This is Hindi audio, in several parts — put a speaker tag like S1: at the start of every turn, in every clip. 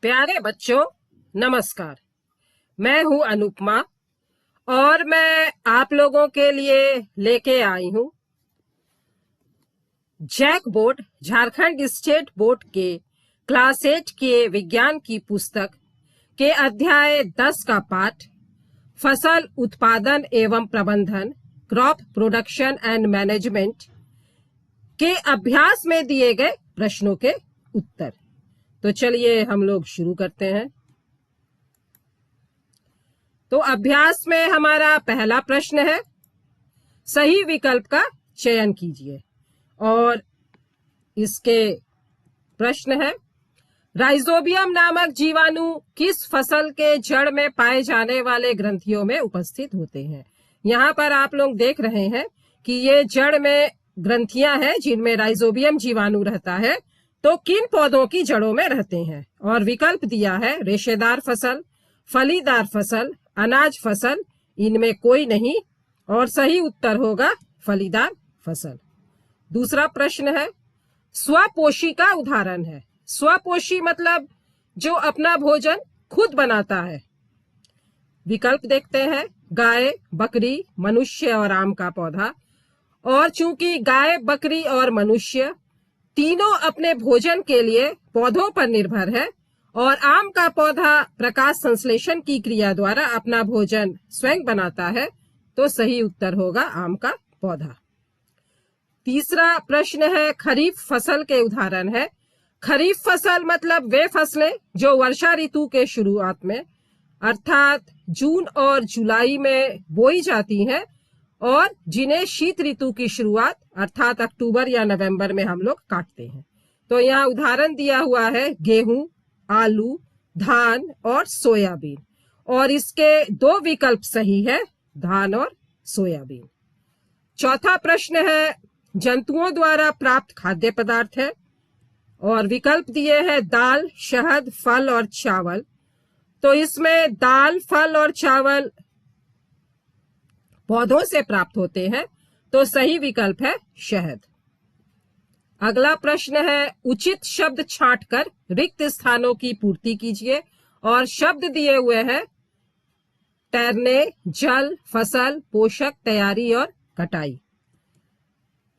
S1: प्यारे बच्चों, नमस्कार। मैं हूं अनुपमा और मैं आप लोगों के लिए लेके आई हूं JAC board Jharkhand state board के क्लास 8 के विज्ञान की पुस्तक के अध्याय 10 का पाठ फसल उत्पादन एवं प्रबंधन क्रॉप प्रोडक्शन एंड मैनेजमेंट के अभ्यास में दिए गए प्रश्नों के उत्तर। तो चलिए हम लोग शुरू करते हैं। तो अभ्यास में हमारा पहला प्रश्न है, सही विकल्प का चयन कीजिए। और इसके प्रश्न है, राइजोबियम नामक जीवाणु किस फसल के जड़ में पाए जाने वाले ग्रंथियों में उपस्थित होते हैं। यहाँ पर आप लोग देख रहे हैं कि ये जड़ में ग्रंथियां हैं जिनमें राइजोबियम जीवाणु रहता है। तो किन पौधों की जड़ों में रहते हैं? और विकल्प दिया है रेशेदार फसल, फलीदार फसल, अनाज फसल, इनमें कोई नहीं। और सही उत्तर होगा फलीदार फसल। दूसरा प्रश्न है, स्वपोषी का उदाहरण है। स्वपोषी मतलब जो अपना भोजन खुद बनाता है। विकल्प देखते हैं, गाय, बकरी, मनुष्य और आम का पौधा। और चूंकि गाय, बकरी और मनुष्य तीनों अपने भोजन के लिए पौधों पर निर्भर है और आम का पौधा प्रकाश संश्लेषण की क्रिया द्वारा अपना भोजन स्वयं बनाता है, तो सही उत्तर होगा आम का पौधा। तीसरा प्रश्न है, खरीफ फसल के उदाहरण है। खरीफ फसल मतलब वे फसलें जो वर्षा ऋतु के शुरुआत में अर्थात जून और जुलाई में बोई जाती हैं और जिन्हें शीत ऋतु की शुरुआत अर्थात अक्टूबर या नवंबर में हम लोग काटते हैं। तो यहाँ उदाहरण दिया हुआ है गेहूं, आलू, धान और सोयाबीन। और इसके दो विकल्प सही है, धान और सोयाबीन। चौथा प्रश्न है, जंतुओं द्वारा प्राप्त खाद्य पदार्थ है। और विकल्प दिए हैं दाल, शहद, फल और चावल। तो इसमें दाल, फल और चावल पौधों से प्राप्त होते हैं, तो सही विकल्प है शहद। अगला प्रश्न है, उचित शब्द छांटकर रिक्त स्थानों की पूर्ति कीजिए। और शब्द दिए हुए हैं तैरने, जल, फसल, पोषक, तैयारी और कटाई।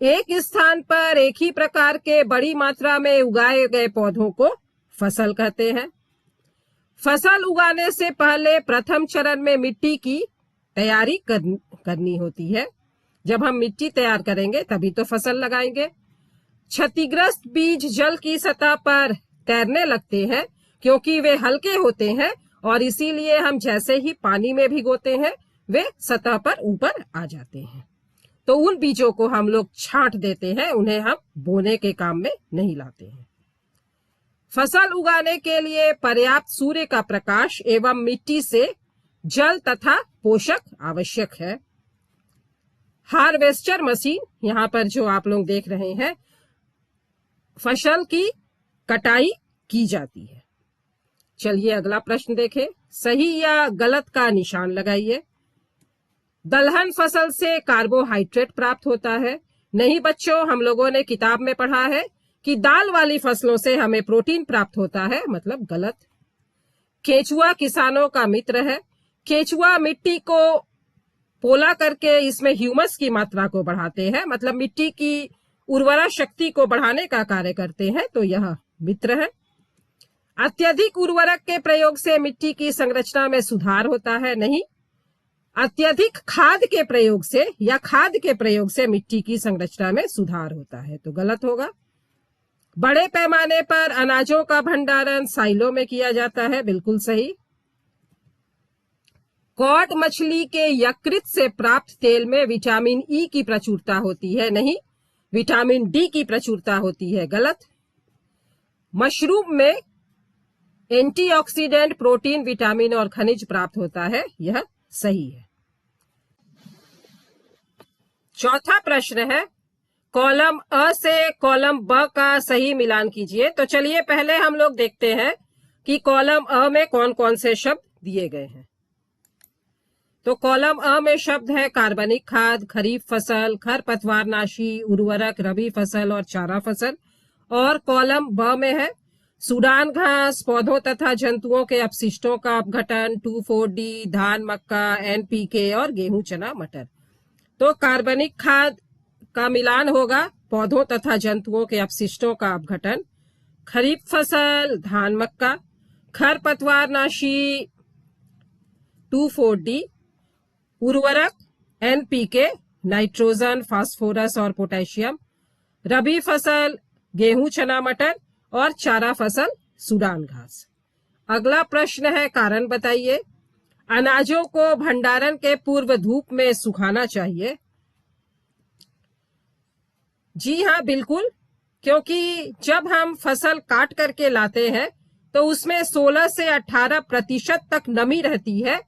S1: एक स्थान पर एक ही प्रकार के बड़ी मात्रा में उगाए गए पौधों को फसल कहते हैं। फसल उगाने से पहले प्रथम चरण में मिट्टी की तैयारी करनी होती है। जब हम मिट्टी तैयार करेंगे तभी तो फसल लगाएंगे। क्षतिग्रस्त बीज जल की सतह पर तैरने लगते हैं क्योंकि वे हल्के होते हैं और इसीलिए हम जैसे ही पानी में भिगोते हैं वे सतह पर ऊपर आ जाते हैं। तो उन बीजों को हम लोग छांट देते हैं, उन्हें हम बोने के काम में नहीं लाते हैं। फसल उगाने के लिए पर्याप्त सूर्य का प्रकाश एवं मिट्टी से जल तथा पोषक आवश्यक है। हार्वेस्टर मशीन, यहाँ पर जो आप लोग देख रहे हैं, फसल की कटाई की जाती है। चलिए अगला प्रश्न देखें, सही या गलत का निशान लगाइए। दलहन फसल से कार्बोहाइड्रेट प्राप्त होता है। नहीं बच्चों, हम लोगों ने किताब में पढ़ा है कि दाल वाली फसलों से हमें प्रोटीन प्राप्त होता है, मतलब गलत। केचुआ किसानों का मित्र है। केचुआ मिट्टी को पोला करके इसमें ह्यूमस की मात्रा को बढ़ाते हैं, मतलब मिट्टी की उर्वरा शक्ति को बढ़ाने का कार्य करते हैं, तो यह मित्र है। अत्यधिक उर्वरक के प्रयोग से मिट्टी की संरचना में सुधार होता है। नहीं, अत्यधिक खाद के प्रयोग से या खाद के प्रयोग से मिट्टी की संरचना में सुधार होता है, तो गलत होगा। बड़े पैमाने पर अनाजों का भंडारण साइलों में किया जाता है, बिल्कुल सही। कॉड मछली के यकृत से प्राप्त तेल में विटामिन ई की प्रचुरता होती है। नहीं, विटामिन डी की प्रचुरता होती है, गलत। मशरूम में एंटीऑक्सीडेंट, प्रोटीन, विटामिन और खनिज प्राप्त होता है, यह सही है। चौथा प्रश्न है, कॉलम अ से कॉलम ब का सही मिलान कीजिए। तो चलिए पहले हम लोग देखते हैं कि कॉलम अ में कौन कौन से शब्द दिए गए हैं। तो कॉलम अ में शब्द है कार्बनिक खाद, खरीफ फसल, खरपतवारनाशी, उर्वरक, रबी फसल और चारा फसल। और कॉलम ब में है सूडान घास पौधों तथा जंतुओं के अपशिष्टों का अपघटन, 2,4-D, धान, मक्का, NPK और गेहूं, चना, मटर। तो कार्बनिक खाद का मिलान होगा पौधों तथा जंतुओं के अपशिष्टों का अपघटन। खरीफ फसल धान, मक्का। खरपतवारनाशी 2,4-D। उर्वरक NPK, नाइट्रोजन, फास्फोरस और पोटेशियम। रबी फसल गेहूं, चना, मटर और चारा फसल सूडान घास। अगला प्रश्न है कारण बताइए। अनाजों को भंडारण के पूर्व धूप में सुखाना चाहिए। जी हाँ, बिल्कुल, क्योंकि जब हम फसल काट करके लाते हैं तो उसमें 16 से 18% तक नमी रहती है,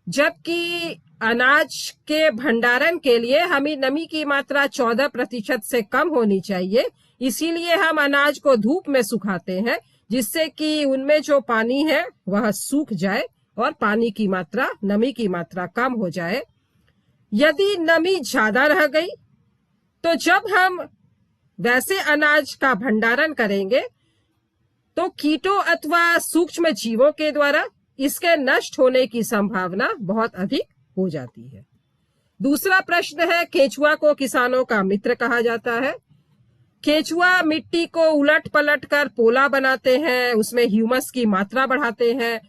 S1: जबकि अनाज के भंडारण के लिए हमें नमी की मात्रा 14% से कम होनी चाहिए। इसीलिए हम अनाज को धूप में सुखाते हैं, जिससे कि उनमें जो पानी है वह सूख जाए और पानी की मात्रा, नमी की मात्रा कम हो जाए। यदि नमी ज्यादा रह गई तो जब हम वैसे अनाज का भंडारण करेंगे तो कीटों अथवा सूक्ष्म जीवों के द्वारा इसके नष्ट होने की संभावना बहुत अधिक हो जाती है। दूसरा प्रश्न है, केचुआ को किसानों का मित्र कहा जाता है। केचुआ मिट्टी को उलट पलट कर पोला बनाते हैं, उसमें ह्यूमस की मात्रा बढ़ाते हैं,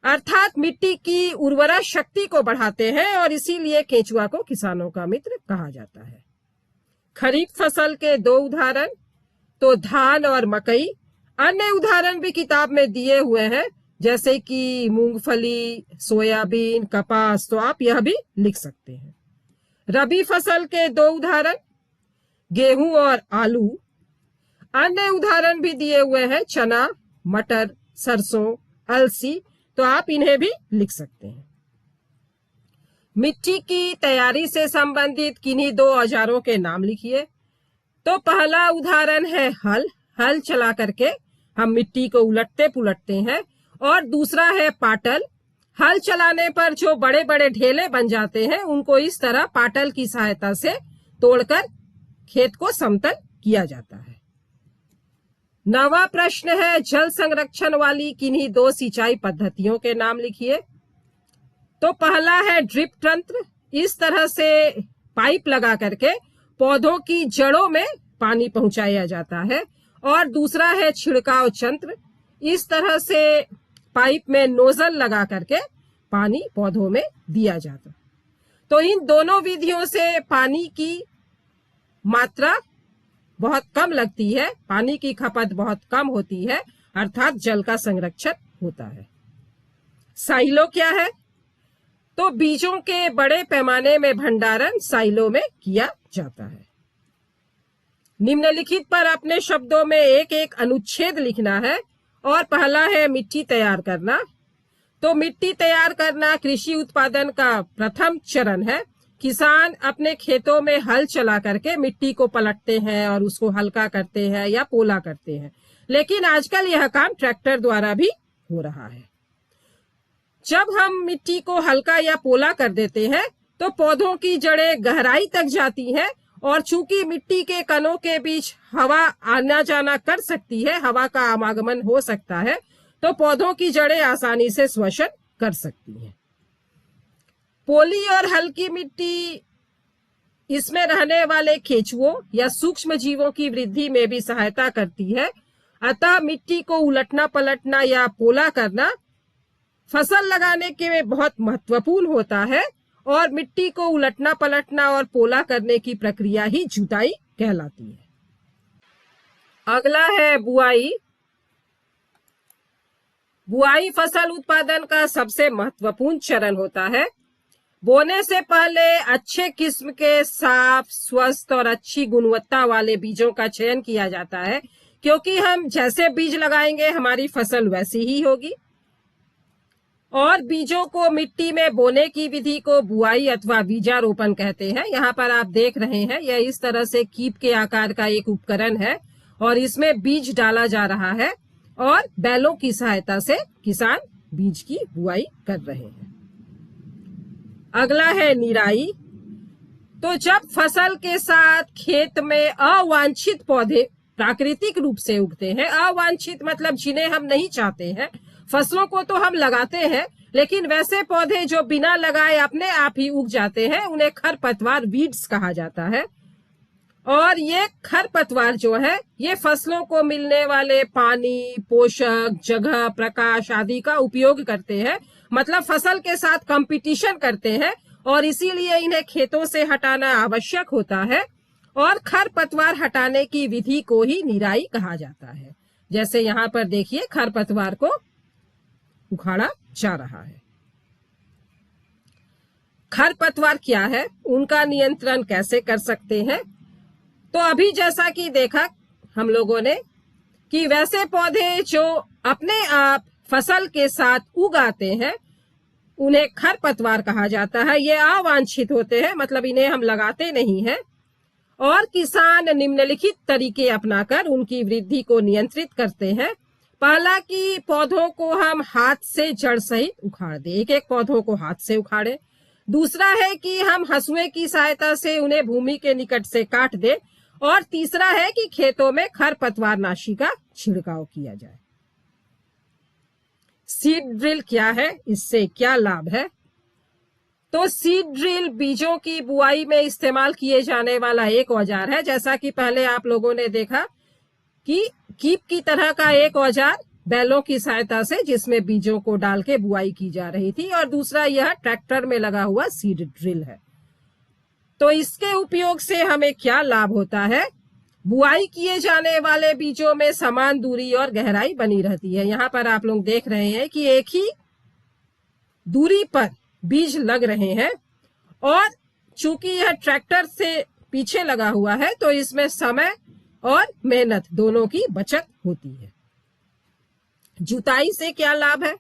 S1: अर्थात मिट्टी की उर्वरा शक्ति को बढ़ाते हैं और इसीलिए केचुआ को किसानों का मित्र कहा जाता है। खरीफ फसल के 2 उदाहरण तो धान और मकई। अन्य उदाहरण भी किताब में दिए हुए हैं, जैसे कि मूंगफली, सोयाबीन, कपास, तो आप यह भी लिख सकते हैं। रबी फसल के 2 उदाहरण गेहूं और आलू। अन्य उदाहरण भी दिए हुए हैं, चना, मटर, सरसों, अलसी, तो आप इन्हें भी लिख सकते हैं। मिट्टी की तैयारी से संबंधित किन्हीं 2 औजारों के नाम लिखिए। तो पहला उदाहरण है हल। हल चला करके हम मिट्टी को उलटते पुलटते हैं। और दूसरा है पाटल। हल चलाने पर जो बड़े बड़े ढेले बन जाते हैं, उनको इस तरह पाटल की सहायता से तोड़कर खेत को समतल किया जाता है। 9वां प्रश्न है, जल संरक्षण वाली किन्हीं 2 सिंचाई पद्धतियों के नाम लिखिए। तो पहला है ड्रिप तंत्र। इस तरह से पाइप लगा करके पौधों की जड़ों में पानी पहुंचाया जाता है। और दूसरा है छिड़काव तंत्र। इस तरह से पाइप में नोजल लगा करके पानी पौधों में दिया जाता। तो इन दोनों विधियों से पानी की मात्रा बहुत कम लगती है, पानी की खपत बहुत कम होती है, अर्थात जल का संरक्षण होता है। साइलो क्या है? तो बीजों के बड़े पैमाने में भंडारण साइलो में किया जाता है। निम्नलिखित पर अपने शब्दों में एक एक अनुच्छेद लिखना है। और पहला है मिट्टी तैयार करना। तो मिट्टी तैयार करना कृषि उत्पादन का प्रथम चरण है। किसान अपने खेतों में हल चला करके मिट्टी को पलटते हैं और उसको हल्का करते हैं या पोला करते हैं, लेकिन आजकल यह काम ट्रैक्टर द्वारा भी हो रहा है। जब हम मिट्टी को हल्का या पोला कर देते हैं तो पौधों की जड़ें गहराई तक जाती हैं और चूंकि मिट्टी के कणों के बीच हवा आना जाना कर सकती है, हवा का आवागमन हो सकता है, तो पौधों की जड़ें आसानी से श्वसन कर सकती हैं। पोली और हल्की मिट्टी इसमें रहने वाले केचुओं या सूक्ष्म जीवों की वृद्धि में भी सहायता करती है। अतः मिट्टी को उलटना पलटना या पोला करना फसल लगाने के में बहुत महत्वपूर्ण होता है और मिट्टी को उलटना पलटना और पोला करने की प्रक्रिया ही जुताई कहलाती है। अगला है बुआई। बुआई फसल उत्पादन का सबसे महत्वपूर्ण चरण होता है। बोने से पहले अच्छे किस्म के साफ, स्वस्थ और अच्छी गुणवत्ता वाले बीजों का चयन किया जाता है, क्योंकि हम जैसे बीज लगाएंगे हमारी फसल वैसी ही होगी। और बीजों को मिट्टी में बोने की विधि को बुआई अथवा बीजारोपण कहते हैं। यहाँ पर आप देख रहे हैं, यह इस तरह से कीप के आकार का एक उपकरण है और इसमें बीज डाला जा रहा है और बैलों की सहायता से किसान बीज की बुआई कर रहे हैं। अगला है निराई। तो जब फसल के साथ खेत में अवांछित पौधे प्राकृतिक रूप से उगते हैं। अवांछित मतलब जिन्हें हम नहीं चाहते हैं। फसलों को तो हम लगाते हैं, लेकिन वैसे पौधे जो बिना लगाए अपने आप ही उग जाते हैं उन्हें खरपतवार वीड्स कहा जाता है। और ये खरपतवार जो है ये फसलों को मिलने वाले पानी, पोषक, जगह, प्रकाश आदि का उपयोग करते हैं, मतलब फसल के साथ कंपटीशन करते हैं और इसीलिए इन्हें खेतों से हटाना आवश्यक होता है। और खरपतवार हटाने की विधि को ही निराई कहा जाता है। जैसे यहाँ पर देखिए खरपतवार को उखाड़ा जा रहा है। खरपतवार क्या है, उनका नियंत्रण कैसे कर सकते हैं? तो अभी जैसा कि देखा हम लोगों ने कि वैसे पौधे जो अपने आप फसल के साथ उगाते हैं उन्हें खरपतवार कहा जाता है। ये अवांछित होते हैं, मतलब इन्हें हम लगाते नहीं हैं। और किसान निम्नलिखित तरीके अपनाकर उनकी वृद्धि को नियंत्रित करते हैं। पहला कि पौधों को हम हाथ से जड़ सहित उखाड़ दें, एक एक पौधों को हाथ से उखाड़े। दूसरा है कि हम हंसुए की सहायता से उन्हें भूमि के निकट से काट दें। और तीसरा है कि खेतों में खरपतवार नाशी का छिड़काव किया जाए। सीड ड्रिल क्या है, इससे क्या लाभ है? तो सीड ड्रिल बीजों की बुआई में इस्तेमाल किए जाने वाला एक औजार है। जैसा कि पहले आप लोगों ने देखा कि कीप की तरह का एक औजार बैलों की सहायता से जिसमें बीजों को डाल के बुआई की जा रही थी, और दूसरा यह ट्रैक्टर में लगा हुआ सीड ड्रिल है। तो इसके उपयोग से हमें क्या लाभ होता है? बुआई किए जाने वाले बीजों में समान दूरी और गहराई बनी रहती है। यहाँ पर आप लोग देख रहे हैं कि एक ही दूरी पर बीज लग रहे हैं, और चूंकि यह ट्रैक्टर से पीछे लगा हुआ है तो इसमें समय और मेहनत दोनों की बचत होती है। जुताई से क्या लाभ है?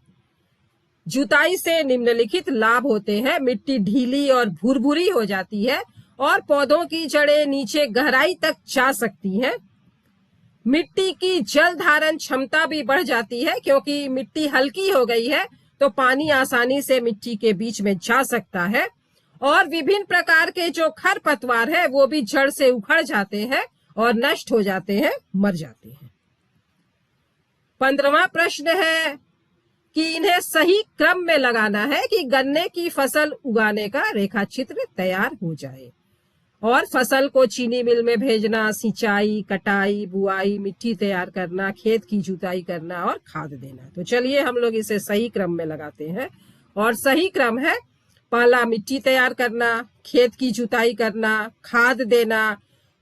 S1: जुताई से निम्नलिखित लाभ होते हैं। मिट्टी ढीली और भुरभुरी हो जाती है और पौधों की जड़ें नीचे गहराई तक जा सकती हैं। मिट्टी की जल धारण क्षमता भी बढ़ जाती है, क्योंकि मिट्टी हल्की हो गई है तो पानी आसानी से मिट्टी के बीच में जा सकता है। और विभिन्न प्रकार के जो खरपतवार है वो भी जड़ से उखड़ जाते हैं और नष्ट हो जाते हैं, मर जाते हैं। 15वां प्रश्न है कि इन्हें सही क्रम में लगाना है कि गन्ने की फसल उगाने का रेखा चित्र तैयार हो जाए। और फसल को चीनी मिल में भेजना, सिंचाई, कटाई, बुआई, मिट्टी तैयार करना, खेत की जुताई करना और खाद देना। तो चलिए हम लोग इसे सही क्रम में लगाते हैं। और सही क्रम है, पहला मिट्टी तैयार करना, खेत की जुताई करना, खाद देना,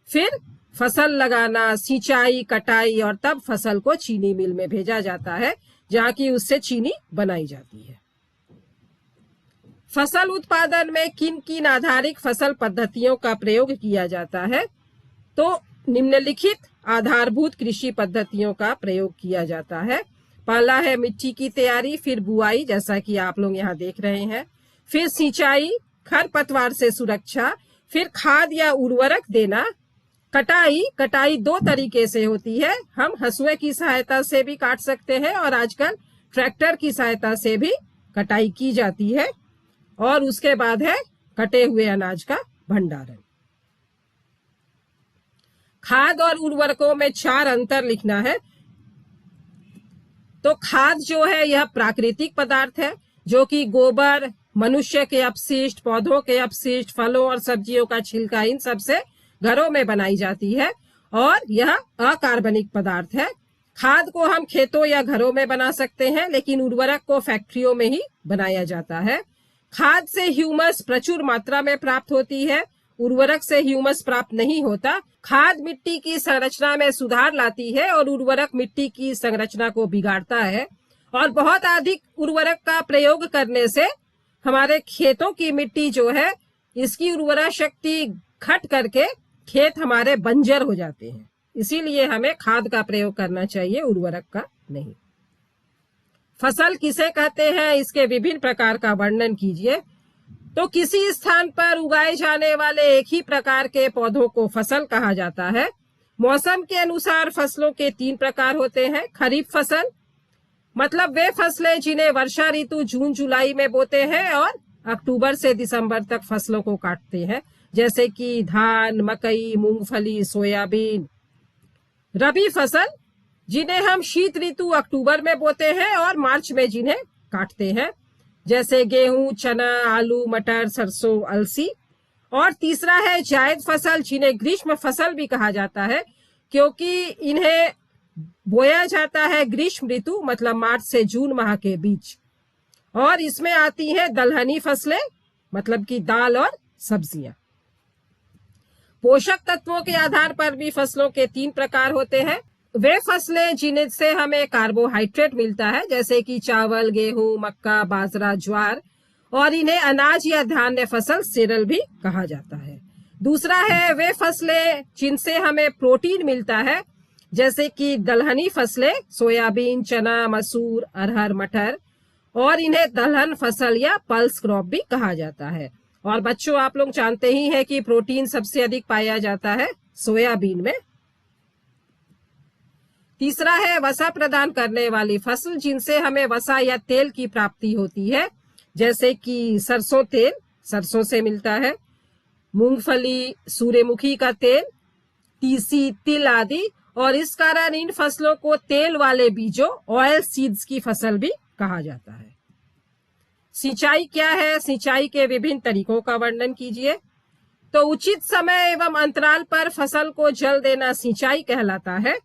S1: फिर फसल लगाना, सिंचाई, कटाई, और तब फसल को चीनी मिल में भेजा जाता है जहाँ की उससे चीनी बनाई जाती है। फसल उत्पादन में किन किन आधारित फसल पद्धतियों का प्रयोग किया जाता है? तो निम्नलिखित आधारभूत कृषि पद्धतियों का प्रयोग किया जाता है। पहला है मिट्टी की तैयारी, फिर बुआई जैसा कि आप लोग यहाँ देख रहे हैं, फिर सिंचाई, खरपतवार से सुरक्षा, फिर खाद या उर्वरक देना, कटाई दो तरीके से होती है। हम हंसुए की सहायता से भी काट सकते हैं और आजकल ट्रैक्टर की सहायता से भी कटाई की जाती है। और उसके बाद है कटे हुए अनाज का भंडारण। खाद और उर्वरकों में 4 अंतर लिखना है। तो खाद जो है यह प्राकृतिक पदार्थ है जो कि गोबर, मनुष्य के अपशिष्ट, पौधों के अपशिष्ट, फलों और सब्जियों का छिलका, इन सब से घरों में बनाई जाती है और यह अकार्बनिक पदार्थ है। खाद को हम खेतों या घरों में बना सकते हैं, लेकिन उर्वरक को फैक्ट्रियों में ही बनाया जाता है। खाद से ह्यूमस प्रचुर मात्रा में प्राप्त होती है, उर्वरक से ह्यूमस प्राप्त नहीं होता। खाद मिट्टी की संरचना में सुधार लाती है और उर्वरक मिट्टी की संरचना को बिगाड़ता है। और बहुत अधिक उर्वरक का प्रयोग करने से हमारे खेतों की मिट्टी जो है इसकी उर्वरा शक्ति घट करके खेत हमारे बंजर हो जाते हैं। इसीलिए हमें खाद का प्रयोग करना चाहिए, उर्वरक का नहीं। फसल किसे कहते हैं, इसके विभिन्न प्रकार का वर्णन कीजिए। तो किसी स्थान पर उगाए जाने वाले एक ही प्रकार के पौधों को फसल कहा जाता है। मौसम के अनुसार फसलों के 3 प्रकार होते हैं। खरीफ फसल मतलब वे फसलें जिन्हें वर्षा ऋतु जून जुलाई में बोते हैं और अक्टूबर से दिसंबर तक फसलों को काटते हैं, जैसे कि धान, मकई, मूंगफली, सोयाबीन। रबी फसल जिन्हें हम शीत ऋतु अक्टूबर में बोते हैं और मार्च में जिन्हें काटते हैं, जैसे गेहूं, चना, आलू, मटर, सरसों, अलसी। और तीसरा है जायद फसल जिन्हें ग्रीष्म फसल भी कहा जाता है, क्योंकि इन्हें बोया जाता है ग्रीष्म ऋतु मतलब मार्च से जून माह के बीच। और इसमें आती हैं दलहनी फसलें मतलब कि दाल और सब्जियां। पोषक तत्वों के आधार पर भी फसलों के 3 प्रकार होते हैं। वे फसलें जिनसे हमें कार्बोहाइड्रेट मिलता है, जैसे कि चावल, गेहूं, मक्का, बाजरा, ज्वार, और इन्हें अनाज या धान्य फसल सेरल भी कहा जाता है। दूसरा है वे फसलें जिनसे हमें प्रोटीन मिलता है, जैसे कि दलहनी फसलें सोयाबीन, चना, मसूर, अरहर, मटर, और इन्हें दलहन फसल या पल्स क्रॉप भी कहा जाता है। और बच्चों, आप लोग जानते ही हैं कि प्रोटीन सबसे अधिक पाया जाता है सोयाबीन में। तीसरा है वसा प्रदान करने वाली फसल जिनसे हमें वसा या तेल की प्राप्ति होती है, जैसे कि सरसों तेल सरसों से मिलता है, मूंगफली, सूर्यमुखी का तेल, तीसी, तिल आदि। और इस कारण इन फसलों को तेल वाले बीजों ऑयल सीड्स की फसल भी कहा जाता है। सिंचाई क्या है? सिंचाई के विभिन्न तरीकों का वर्णन कीजिए। तो उचित समय एवं अंतराल पर फसल को जल देना सिंचाई कहलाता है।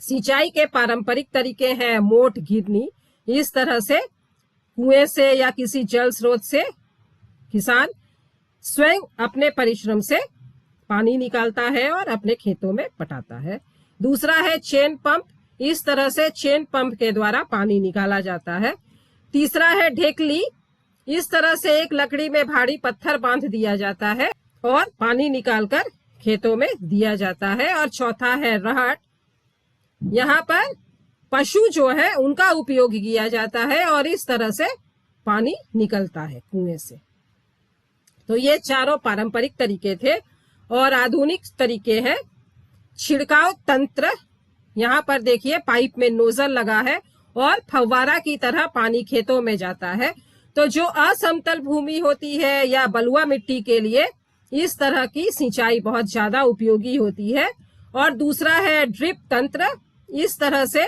S1: सिंचाई के पारंपरिक तरीके हैं मोट, गिरनी। इस तरह से कुएं से या किसी जल स्रोत से किसान स्वयं अपने परिश्रम से पानी निकालता है और अपने खेतों में पटाता है। दूसरा है चेन पंप। इस तरह से चेन पंप के द्वारा पानी निकाला जाता है। तीसरा है ढेकली। इस तरह से एक लकड़ी में भारी पत्थर बांध दिया जाता है और पानी निकालकर खेतों में दिया जाता है। और चौथा है रहट। यहाँ पर पशु जो है उनका उपयोग किया जाता है और इस तरह से पानी निकलता है कुएं से। तो ये चारों पारंपरिक तरीके थे। और आधुनिक तरीके हैं छिड़काव तंत्र। यहाँ पर देखिए पाइप में नोजल लगा है और फव्वारा की तरह पानी खेतों में जाता है। तो जो असमतल भूमि होती है या बलुआ मिट्टी के लिए इस तरह की सिंचाई बहुत ज्यादा उपयोगी होती है। और दूसरा है ड्रिप तंत्र। इस तरह से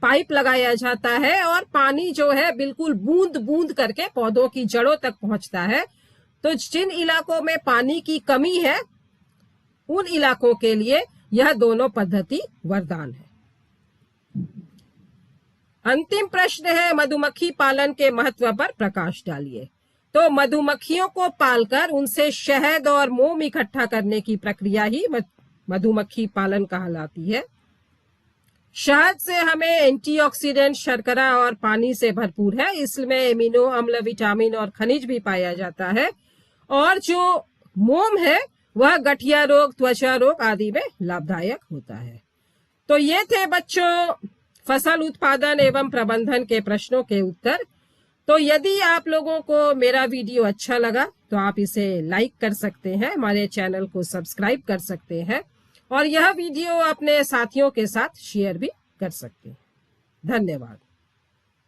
S1: पाइप लगाया जाता है और पानी जो है बिल्कुल बूंद बूंद करके पौधों की जड़ों तक पहुंचता है। तो जिन इलाकों में पानी की कमी है उन इलाकों के लिए यह दोनों पद्धति वरदान है। अंतिम प्रश्न है मधुमक्खी पालन के महत्व पर प्रकाश डालिए। तो मधुमक्खियों को पालकर उनसे शहद और मोम इकट्ठा करने की प्रक्रिया ही मधुमक्खी पालन कहलाती है। शहद से हमें एंटीऑक्सीडेंट, शर्करा और पानी से भरपूर है। इसमें एमिनो अम्ल, विटामिन और खनिज भी पाया जाता है। और जो मोम है वह गठिया रोग, त्वचा रोग आदि में लाभदायक होता है। तो ये थे बच्चों फसल उत्पादन एवं प्रबंधन के प्रश्नों के उत्तर। तो यदि आप लोगों को मेरा वीडियो अच्छा लगा तो आप इसे लाइक कर सकते हैं, हमारे चैनल को सब्सक्राइब कर सकते हैं और यह वीडियो अपने साथियों के साथ शेयर भी कर सकते हैं। धन्यवाद।